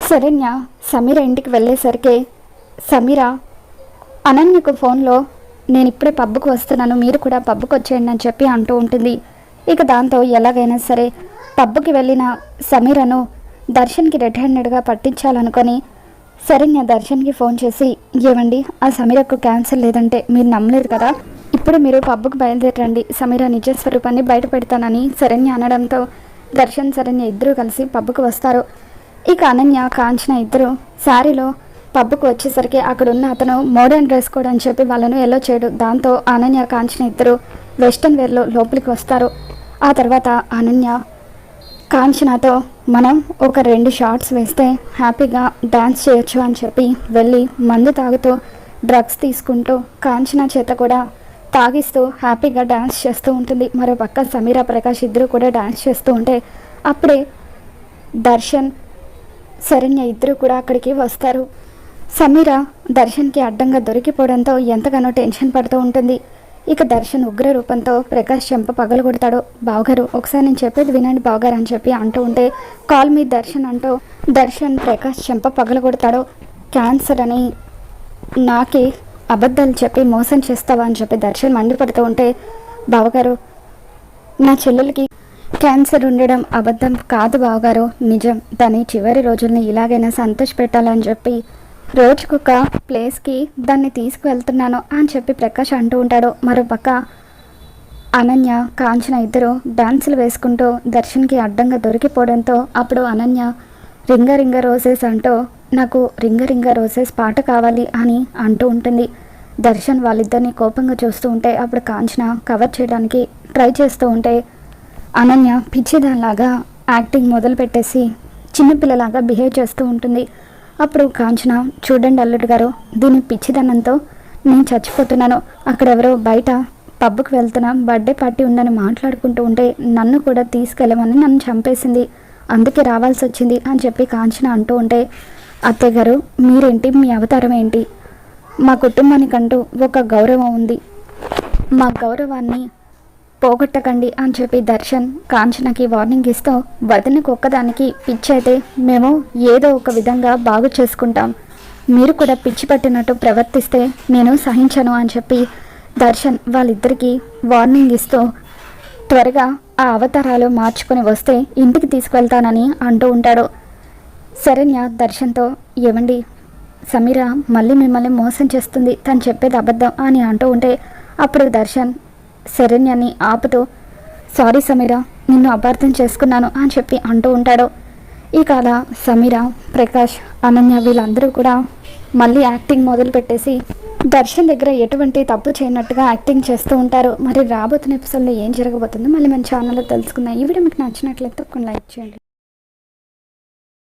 శరణ్య సమీర ఇంటికి వెళ్ళేసరికి సమీర అనన్యకు ఫోన్లో నేను ఇప్పుడే పబ్కి వస్తున్నాను, మీరు కూడా పబ్కి వచ్చేయండి అని చెప్పి అంటూ ఉంటుంది. ఇక దాంతో ఎలాగైనా సరే పబ్కి వెళ్ళిన సమీరను దర్శన్కి రెడ్ హ్యాండెడ్గా పట్టించాలనుకొని శరణ్య దర్శన్కి ఫోన్ చేసి, ఏమండి ఆ సమీరకు క్యాన్సర్ లేదంటే మీరు నమ్మలేరు కదా, ఇప్పుడు మీరు పబ్కి బయలుదేరండి, సమీర నిజ స్వరూపాన్ని బయట పెడతానని శరణ్య అనడంతో దర్శన్ శరణ్య ఇద్దరూ కలిసి పబ్కి వస్తారు. ఇక అనన్య కాంచన ఇద్దరు శారీలో పబ్కి వచ్చేసరికి అక్కడున్న అతను మోడర్న్ డ్రెస్ కోడ్ అని చెప్పి వాళ్ళను ఎల్లో చేయడు. దాంతో అనన్య కాంచన ఇద్దరు వెస్ట్రన్ వేర్లో లోపలికి వస్తారు. ఆ తర్వాత అనన్య కాంచనతో మనం ఒక 2 షాట్స్ వేస్తే హ్యాపీగా డ్యాన్స్ చేయొచ్చు అని చెప్పి వెళ్ళి మందు తాగుతూ డ్రగ్స్ తీసుకుంటూ కాంచన చేత కూడా తాగిస్తూ హ్యాపీగా డ్యాన్స్ చేస్తూ ఉంటుంది. మరోపక్క సమీర ప్రకాష్ ఇద్దరు కూడా డ్యాన్స్ చేస్తూ ఉంటే అప్పుడే దర్శన్ శరణ్య ఇద్దరు కూడా అక్కడికి వస్తారు. సమీర దర్శన్కి అడ్డంగా దొరికిపోవడంతో ఎంతగానో టెన్షన్ పడుతూ ఉంటుంది. ఇక దర్శన్ ఉగ్ర రూపంతో ప్రకాష్ చెంప పగలు కొడతాడు. బావగారు ఒకసారి నేను చెప్పేది వినండి బావగారు అని చెప్పి అంటూ ఉంటే కాల్ మీ దర్శన్ అంటూ దర్శన్ ప్రకాష్ చెంప పగలు కొడతాడు. క్యాన్సర్ అని నాకే అబద్ధాలు చెప్పి మోసం చేస్తావా అని చెప్పి దర్శన్ మండిపడుతూ ఉంటే, బావగారు నా చెల్లెలకి క్యాన్సర్ ఉండడం అబద్ధం కాదు బావగారు, నిజం. దాని చివరి రోజుల్ని ఇలాగైనా సంతోష పెట్టాలని చెప్పి రోజుకొక ప్లేస్కి దాన్ని తీసుకువెళ్తున్నాను అని చెప్పి ప్రకాష్ అంటూ ఉంటాడు. మరోపక్క అనన్య కాంచన ఇద్దరు డాన్సులు వేసుకుంటూ దర్శన్కి అడ్డంగా దొరికిపోవడంతో అప్పుడు అనన్య రింగ రింగ రోజెస్ అంటూ నాకు రింగ రింగ రోజెస్ పాట కావాలి అని అంటూ ఉంటుంది. దర్శన్ వాళ్ళిద్దరిని కోపంగా చూస్తూ ఉంటే అప్పుడు కాంచన కవర్ చేయడానికి ట్రై చేస్తూ ఉంటే అనన్య పిచ్చిదానిలాగా యాక్టింగ్ మొదలు పెట్టేసి చిన్నపిల్లలాగా బిహేవ్ చేస్తూ ఉంటుంది. అప్పుడు కాంచన, చూడండి అల్లుడు గారు, దీని పిచ్చిదనంతో నేను చచ్చిపోతున్నాను, అక్కడెవరో బయట పబ్కి వెళ్తున్నా బర్త్డే పార్టీ ఉందని మాట్లాడుకుంటూ ఉంటే నన్ను కూడా తీసుకెళ్ళమని నన్ను చంపేసింది, అందుకే రావాల్సి వచ్చింది అని చెప్పి కాంచన అంటూ ఉంటే, అత్తయ్య గారు మీరేంటి, మీ అవతారం ఏంటి, మా కుటుంబానికంటూ ఒక గౌరవం ఉంది, మా గౌరవాన్ని పోగొట్టకండి అని చెప్పి దర్శన్ కాంచనకి వార్నింగ్ ఇస్తూ, వదినకు ఒక్కదానికి పిచ్చి అయితే మేము ఏదో ఒక విధంగా బాగు చేసుకుంటాం, మీరు కూడా పిచ్చి పట్టినట్టు ప్రవర్తిస్తే నేను సహించను అని చెప్పి దర్శన్ వాళ్ళిద్దరికీ వార్నింగ్ ఇస్తూ త్వరగా ఆ అవతారాలు మార్చుకొని వస్తే ఇంటికి తీసుకువెళ్తానని అంటూ ఉంటాడు. శరణ్య దర్శన్తో, ఏమండి సమీర మళ్ళీ మిమ్మల్ని మోసం చేస్తుంది, తను చెప్పేది అబద్ధం అని అంటూ ఉంటే అప్పుడు దర్శన్ శరణ్యని ఆపుతూ, సారీ సమీర, నిన్ను అపార్థం చేసుకున్నాను అని చెప్పి అంటూ ఉంటాడు. ఇక అలా సమీర ప్రకాష్ అనన్య వీళ్ళందరూ కూడా మళ్ళీ యాక్టింగ్ మొదలు పెట్టేసి దర్శన్ దగ్గర ఎటువంటి తప్పు చేయనట్టుగా యాక్టింగ్ చేస్తూ ఉంటారు. మరి రాబోతున్న ఎపిసోడ్లో ఏం జరగబోతుందో మళ్ళీ మన ఛానల్లో తెలుసుకుందాం. ఈ వీడియో మీకు నచ్చినట్లయితే తప్పకుండా లైక్ చేయండి.